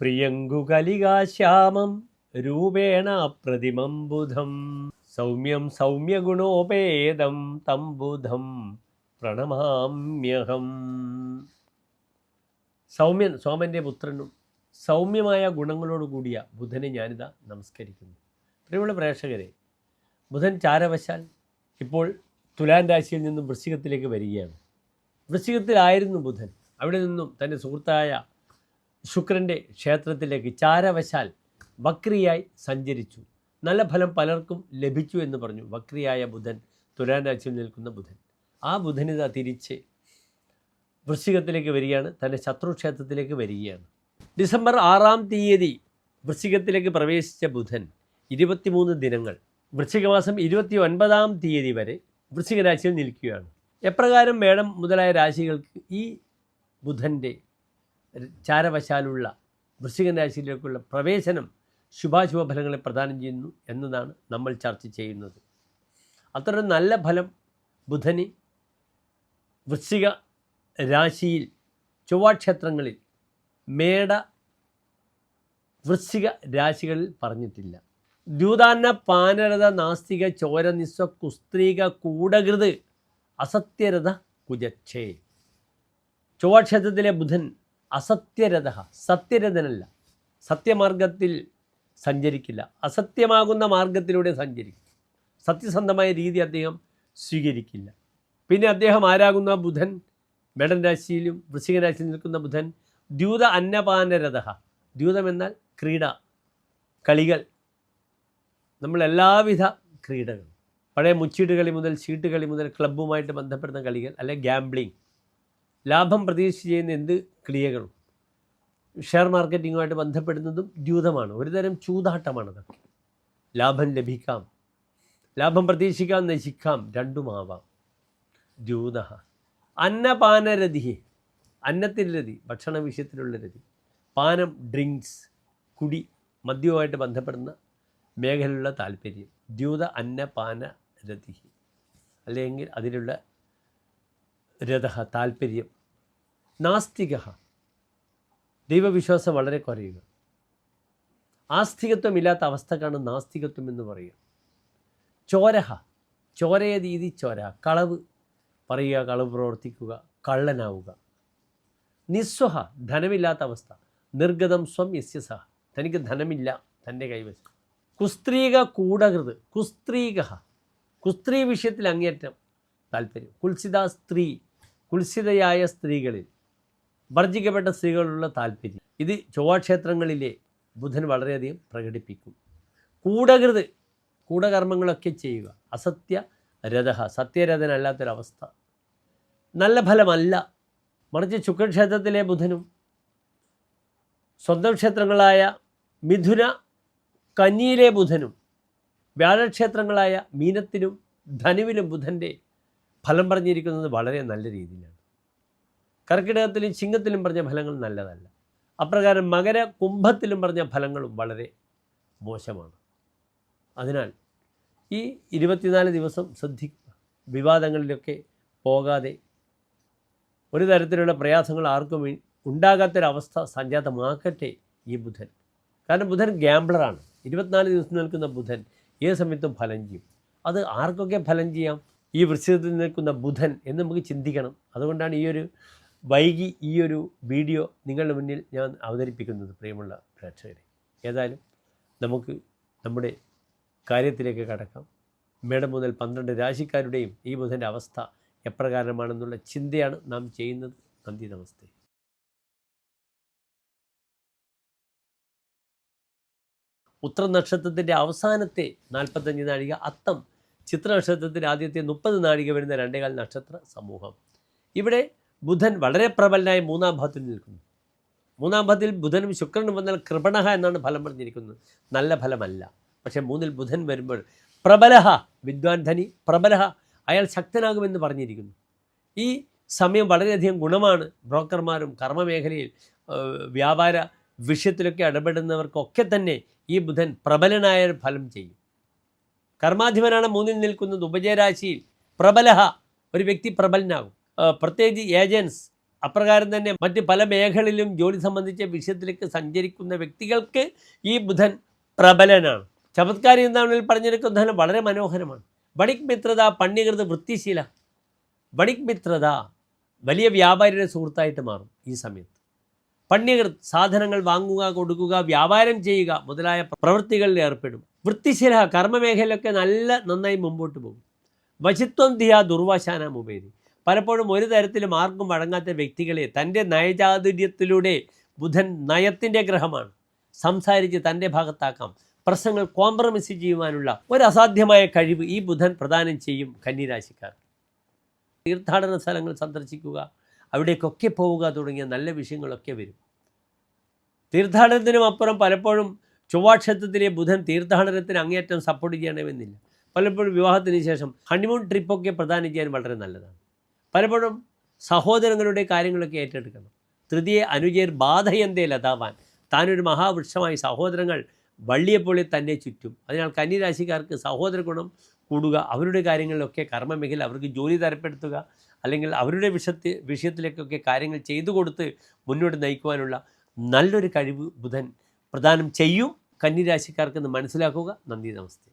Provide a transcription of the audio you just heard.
പ്രിയങ്കുകലികാശ്യാമം രൂപേണ പ്രതിമം ബുധം സൗമ്യം സൗമ്യഗുണോപേതം തം ബുധം പ്രണമാമ്യഹം. സൗമ്യൻ സോമൻ്റെ പുത്രനും സൗമ്യമായ ഗുണങ്ങളോട് കൂടിയ ബുധനെ ഞാനിതാ നമസ്കരിക്കുന്നു. പ്രിയമുള്ള പ്രേക്ഷകരെ, ബുധൻ ചാരവശാൽ ഇപ്പോൾ തുലാൻ രാശിയിൽ നിന്നും വൃശ്ചികത്തിലേക്ക് വരികയാണ്. വൃശ്ചികത്തിലായിരുന്നു ബുധൻ. അവിടെ നിന്നും തൻ്റെ സുഹൃത്തായ ശുക്രൻ്റെ ക്ഷേത്രത്തിലേക്ക് ചാരവശാൽ വക്രിയായി സഞ്ചരിച്ചു. നല്ല ഫലം പലർക്കും ലഭിച്ചു എന്ന് പറഞ്ഞു വക്രിയായ ബുധൻ, തുലാൻ രാശിയിൽ നിൽക്കുന്ന ബുധൻ. ആ ബുധനിത തിരിച്ച് വൃശ്ചികത്തിലേക്ക് വരികയാണ്, തൻ്റെ ശത്രുക്ഷേത്രത്തിലേക്ക് വരികയാണ്. ഡിസംബർ 6-ാം തീയതി വൃശ്ചികത്തിലേക്ക് പ്രവേശിച്ച ബുധൻ 23 ദിനങ്ങൾ വൃശ്ചികമാസം 29-ാം തീയതി വരെ വൃശ്ചിക രാശിയിൽ നിൽക്കുകയാണ്. എപ്രകാരം മേടം മുതലായ രാശികൾക്ക് ഈ ബുധൻ്റെ ചാരവശാലുള്ള വൃശ്ചിക രാശിയിലേക്കുള്ള പ്രവേശനം ശുഭാശുഭ ഫലങ്ങളെ പ്രദാനം ചെയ്യുന്നു എന്നതാണ് നമ്മൾ ചർച്ച ചെയ്യുന്നത്. അത്ര നല്ല ഫലം ബുധന് വൃശ്ചിക രാശിയിൽ ചൊവ്വാക്ഷേത്രങ്ങളിൽ മേട വൃശ്ചിക രാശികളിൽ പറഞ്ഞിട്ടില്ല. ദ്യൂതാന്ന പാനരത നാസ്തിക ചോര നിസ്വ കുസ്ത്രീക കൂടകൃത് അസത്യരഥ കുജക്ഷേ. ചൊവ്വാക്ഷേത്രത്തിലെ ബുധൻ അസത്യരഥ, സത്യരഥനല്ല, സത്യമാർഗത്തിൽ സഞ്ചരിക്കില്ല, അസത്യമാകുന്ന മാർഗത്തിലൂടെ സഞ്ചരിക്കും. സത്യസന്ധമായ രീതി അദ്ദേഹം സ്വീകരിക്കില്ല. പിന്നെ അദ്ദേഹം ആരാകുന്ന ബുധൻ, മേടൻ രാശിയിലും വൃശ്ചിക രാശിയിൽ നിൽക്കുന്ന ബുധൻ ദ്യൂത അന്നപാനരഥ. ദ്യൂതം എന്നാൽ ക്രീഡ, കളികൾ. നമ്മൾ എല്ലാവിധ ക്രീഡകളും, പഴയ മുച്ചീട്ട് കളി മുതൽ ചീട്ട് കളി മുതൽ ക്ലബ്ബുമായിട്ട് ബന്ധപ്പെടുന്ന കളികൾ, അല്ലെ ഗാംബ്ലിംഗ്, ലാഭം പ്രതീക്ഷിച്ച് ചെയ്യുന്ന എന്ത് ക്രിയകളും, ഷെയർ മാർക്കറ്റിങ്ങുമായിട്ട് ബന്ധപ്പെടുന്നതും ദ്യൂതമാണ്. ഒരുതരം ചൂതാട്ടമാണ് അതൊക്കെ. ലാഭം ലഭിക്കാം, ലാഭം പ്രതീക്ഷിക്കാം, നശിക്കാം, രണ്ടുമാവാം. ദ്യൂത. അന്നപാനരതി, അന്നത്തിൻ്റെ രതി, ഭക്ഷണ വിഷയത്തിലുള്ള രതി. പാനം, ഡ്രിങ്ക്സ്, കുടി, മദ്യവുമായിട്ട് ബന്ധപ്പെടുന്ന മേഖലയിലുള്ള താല്പര്യം. ദ്യൂത അന്നപാനരതി, അല്ലെങ്കിൽ അതിലുള്ള രഥ, താല്പര്യം. നാസ്തിക, ദൈവവിശ്വാസം വളരെ കുറയുക. ആസ്തികത്വമില്ലാത്ത അവസ്ഥക്കാണ് നാസ്തികത്വം എന്ന് പറയുക. ചോരഹ, ചോരയ രീതി ചോര, കളവ് പറയുക, കളവ് പ്രവർത്തിക്കുക, കള്ളനാവുക. നിസ്വഹ, ധനമില്ലാത്ത അവസ്ഥ. നിർഗതം സ്വം യസ്യ സഹ, തനിക്ക് ധനമില്ല തൻ്റെ കൈവശം. കുസ്ത്രീക കൂടകൃത്, കുസ്ത്രീക, കുസ്ത്രീ വിഷയത്തിൽ അങ്ങേറ്റം താല്പര്യം. കുൽസിത സ്ത്രീ, കുൽസിതയായ സ്ത്രീകളിൽ, വർജിക്കപ്പെട്ട സ്ത്രീകളുള്ള താല്പര്യം. ഇത് ചൊവ്വാക്ഷേത്രങ്ങളിലെ ബുധൻ വളരെയധികം പ്രകടിപ്പിക്കും. കൂടകൃത്, കൂടകർമ്മങ്ങളൊക്കെ ചെയ്യുക. അസത്യ രഥ, സത്യരഥനല്ലാത്തൊരവസ്ഥ. നല്ല ഫലമല്ല. മറിച്ച് ശുക്രക്ഷേത്രത്തിലെ ബുധനും സ്വന്തം ക്ഷേത്രങ്ങളായ മിഥുന കന്നിയിലെ ബുധനും വ്യാഴക്ഷേത്രങ്ങളായ മീനത്തിലും ധനുവിലും ബുധൻ്റെ ഫലം പറഞ്ഞിരിക്കുന്നത് വളരെ നല്ല രീതിയിലാണ്. കർക്കിടകത്തിലും ചിങ്ങത്തിലും പറഞ്ഞ ഫലങ്ങൾ നല്ലതല്ല. അപ്രകാരം മകര കുംഭത്തിലും പറഞ്ഞ ഫലങ്ങളും വളരെ മോശമാണ്. അതിനാൽ ഈ 24 ദിവസം ശ്രദ്ധിക്കുക. വിവാദങ്ങളിലൊക്കെ പോകാതെ, ഒരു തരത്തിലുള്ള പ്രയാസങ്ങൾ ആർക്കും ഉണ്ടാകാത്തൊരവസ്ഥ സംജാതമാക്കട്ടെ ഈ ബുധൻ. കാരണം ബുധൻ ഗ്യാംബ്ലറാണ്. 24 ദിവസം നിൽക്കുന്ന ബുധൻ ഏത് സമയത്തും ഫലം ചെയ്യും. അത് ആർക്കൊക്കെ ഫലം ചെയ്യാം? ഈ വൃശ്ചികത്തിൽ നിൽക്കുന്ന ബുധൻ എന്ന് നമുക്ക് ചിന്തിക്കണം. അതുകൊണ്ടാണ് ഈ ഒരു വീഡിയോ നിങ്ങളുടെ മുന്നിൽ ഞാൻ അവതരിപ്പിക്കുന്നത്. പ്രിയമുള്ള പ്രേക്ഷകരെ, ഏതായാലും നമുക്ക് നമ്മുടെ കാര്യത്തിലേക്ക് കടക്കാം. മേടം മുതൽ 12 രാശിക്കാരുടെയും ഈ ബുധൻ്റെ അവസ്ഥ എപ്രകാരമാണെന്നുള്ള ചിന്തയാണ് നാം ചെയ്യുന്നത്. നന്ദി, നമസ്തേ. ഉത്ര നക്ഷത്രത്തിൻ്റെ അവസാനത്തെ 45 നാഴിക, അത്തം ചിത്ര നക്ഷത്രത്തിൻ്റെ ആദ്യത്തെ 30 നാഴിക വരുന്ന 2.25 നക്ഷത്ര സമൂഹം. ഇവിടെ ബുധൻ വളരെ പ്രബലനായ 3-ാം ഭാവത്തിൽ നിൽക്കുന്നു. 3-ാം ഭാവത്തിൽ ബുധനും ശുക്രനും വന്നാൽ കൃപണഹ എന്നാണ് ഫലം പറഞ്ഞിരിക്കുന്നത്. നല്ല ഫലമല്ല. പക്ഷേ 3-ൽ ബുധൻ വരുമ്പോൾ പ്രബലഹ, വിദ്വാൻ ധനി പ്രബലഹ, അയാൾ ശക്തനാകുമെന്ന് പറഞ്ഞിരിക്കുന്നു. ഈ സമയം വളരെയധികം ഗുണമാണ്. ബ്രോക്കർമാരും കർമ്മമേഖലയിൽ വ്യാപാര വിഷയത്തിലൊക്കെ ഇടപെടുന്നവർക്കൊക്കെ തന്നെ ഈ ബുധൻ പ്രബലനായ ഫലം ചെയ്യും. കർമാധിപനാണ് 3-ൽ നിൽക്കുന്നത്. ഉപജയരാശിയിൽ പ്രബലഹ, ഒരു വ്യക്തി പ്രബലനാകും. പ്രത്യേകിച്ച് ഏജൻസ്, അപ്രകാരം തന്നെ മറ്റ് പല മേഖലയിലും ജോലി സംബന്ധിച്ച വിഷയത്തിലേക്ക് സഞ്ചരിക്കുന്ന വ്യക്തികൾക്ക് ഈ ബുധൻ പ്രബലനാണ്. ചമത്കാരി എന്നാണ് പറഞ്ഞിരിക്കുന്ന ധനം വളരെ മനോഹരമാണ്. വണിക് മിത്രത പണ്യകൃത വൃത്തിശീല. വണിക് മിത്രത വലിയ വ്യാപാരിയുടെ സുഹൃത്തായിട്ട് മാറും ഈ സമയത്ത്. പണ്യകൃത് സാധനങ്ങൾ വാങ്ങുക, കൊടുക്കുക, വ്യാപാരം ചെയ്യുക മുതലായ പ്രവൃത്തികളിൽ ഏർപ്പെടും. വൃത്തിശീല കർമ്മമേഖലയിലൊക്കെ നന്നായി മുമ്പോട്ട് പോകും. വശിത്വം ധിയ ദുർവാശാനമുപേരി. പലപ്പോഴും ഒരു തരത്തിലും ആർക്കും വഴങ്ങാത്ത വ്യക്തികളെ തൻ്റെ നയചാതുര്യത്തിലൂടെ ബുധൻ നയത്തിൻ്റെ ഗ്രഹമാണ് സംസാരിച്ച് തൻ്റെ ഭാഗത്താക്കാം. പ്രശ്നങ്ങൾ കോംപ്രമൈസ് ചെയ്യുവാനുള്ള ഒരു അസാധ്യമായ കഴിവ് ഈ ബുധൻ പ്രദാനം ചെയ്യും കന്നിരാശിക്കാർ. തീർത്ഥാടന സ്ഥലങ്ങൾ സന്ദർശിക്കുക, അവിടേക്കൊക്കെ പോവുക തുടങ്ങിയ നല്ല വിഷയങ്ങളൊക്കെ വരും. തീർത്ഥാടനത്തിനും അപ്പുറം പലപ്പോഴും ചൊവ്വാക്ഷേത്രത്തിലെ ബുധൻ തീർത്ഥാടനത്തിന് അങ്ങേയറ്റം സപ്പോർട്ട് ചെയ്യണമെന്നില്ല. പലപ്പോഴും വിവാഹത്തിന് ശേഷം ഹണിമൂൺ ട്രിപ്പൊക്കെ പ്രദാനം ചെയ്യാൻ വളരെ നല്ലതാണ്. പലപ്പോഴും സഹോദരങ്ങളുടെ കാര്യങ്ങളൊക്കെ ഏറ്റെടുക്കണം. തൃതീയ അനുജയർ ബാധയന്തേ ലതാവാൻ. താനൊരു മഹാവൃക്ഷമായി സഹോദരങ്ങൾ വള്ളിയെപ്പോലെ തന്നെ ചുറ്റും. അതിനാൽ കന്നിരാശിക്കാർക്ക് സഹോദര ഗുണം കൂടുക, അവരുടെ കാര്യങ്ങളിലൊക്കെ കർമ്മമേഖല അവർക്ക് ജോലി തരപ്പെടുത്തുക, അല്ലെങ്കിൽ അവരുടെ വിഷയത്തിലേക്കൊക്കെ കാര്യങ്ങൾ ചെയ്തു കൊടുത്ത് മുന്നോട്ട് നയിക്കുവാനുള്ള നല്ലൊരു കഴിവ് ബുധൻ പ്രദാനം ചെയ്യും കന്നിരാശിക്കാർക്കെന്ന് മനസ്സിലാക്കുക. നന്ദി, നമസ്തേ.